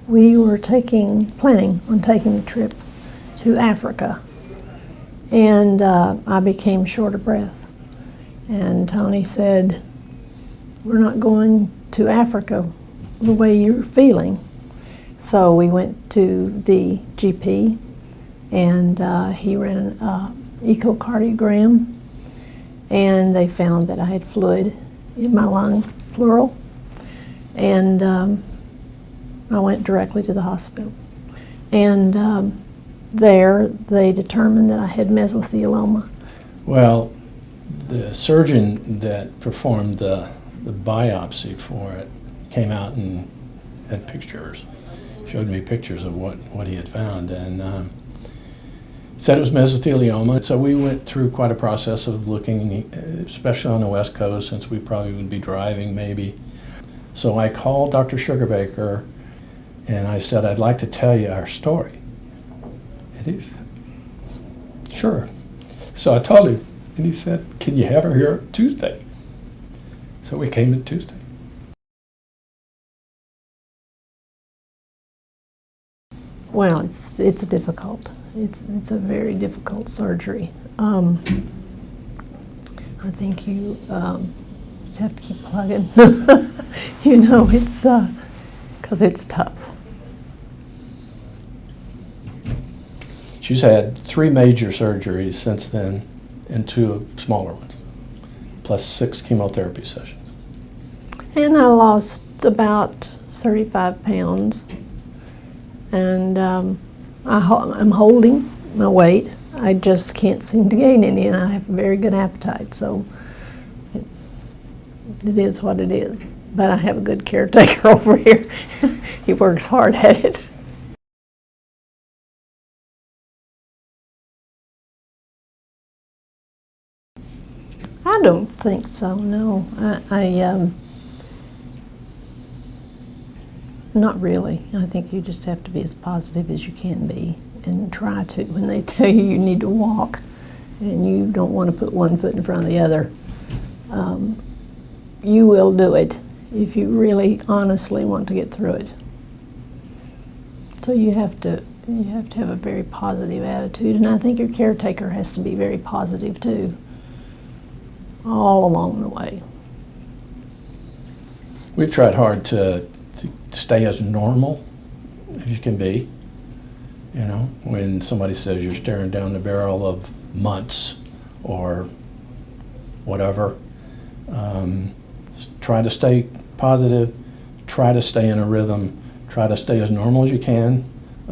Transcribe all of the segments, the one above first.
we were planning on taking a trip to Africa, and I became short of breath. And Tony said, "We're not going to Africa the way you're feeling." So we went to the GP, and he ran an echocardiogram, and they found that I had fluid in my lung, pleural, and I went directly to the hospital. And there they determined that I had mesothelioma. Well, the surgeon that performed the biopsy for it came out and had pictures, showed me pictures of what he had found, and said it was mesothelioma. So we went through quite a process of looking, especially on the West Coast, since we probably would be driving maybe. So I called Dr. Sugarbaker and I said, "I'd like to tell you our story." And he said, "Sure." So I told him, and he said, "Can you have her here Tuesday?" So we came in Tuesday. Well, it's difficult. It's a very difficult surgery. I think you just have to keep plugging. You know, it's because it's tough. She's had 3 major surgeries since then and 2 smaller ones, plus 6 chemotherapy sessions. And I lost about 35 pounds. And I'm holding my weight. I just can't seem to gain any, and I have a very good appetite, so it is what it is. But I have a good caretaker over here. He works hard at it. I don't think so, no. Not really. I think you just have to be as positive as you can be and try to. When they tell you you need to walk and you don't want to put one foot in front of the other, you will do it if you really honestly want to get through it. So you have to have a very positive attitude, and I think your caretaker has to be very positive too, all along the way. We've tried hard to stay as normal as you can be. You know, when somebody says you're staring down the barrel of months or whatever, try to stay positive, try to stay in a rhythm, try to stay as normal as you can.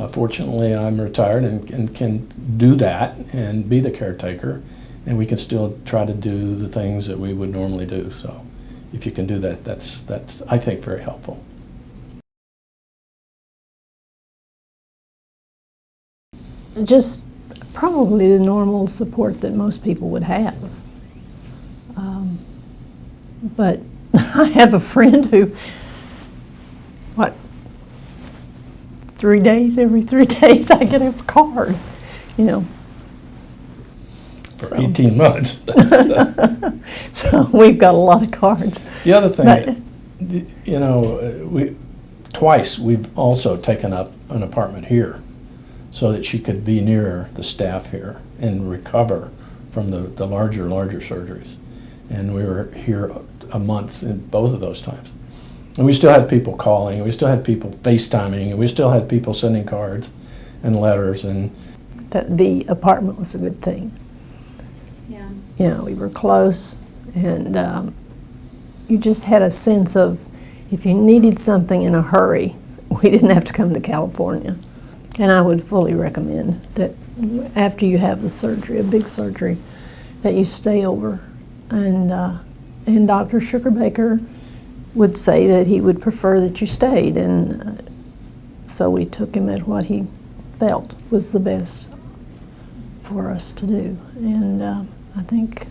Fortunately, I'm retired and can do that and be the caretaker, and we can still try to do the things that we would normally do. So if you can do that, that's I think, very helpful. Just probably the normal support that most people would have. But I have a friend who, every 3 days I get a card, you know. For 18 months. So we've got a lot of cards. The other thing, you know, twice we've also taken up an apartment here so that she could be near the staff here and recover from the larger surgeries. And we were here a month in both of those times. And we still had people calling, and we still had people FaceTiming, and we still had people sending cards and letters. And the apartment was a good thing. Yeah. You know, we were close, and you just had a sense of if you needed something in a hurry, we didn't have to come to California. And I would fully recommend that after you have the surgery, a big surgery, that you stay over. And Dr. Sugarbaker would say that he would prefer that you stayed, and so we took him at what he felt was the best for us to do. And I think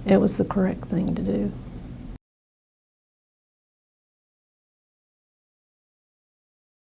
it was the correct thing to do.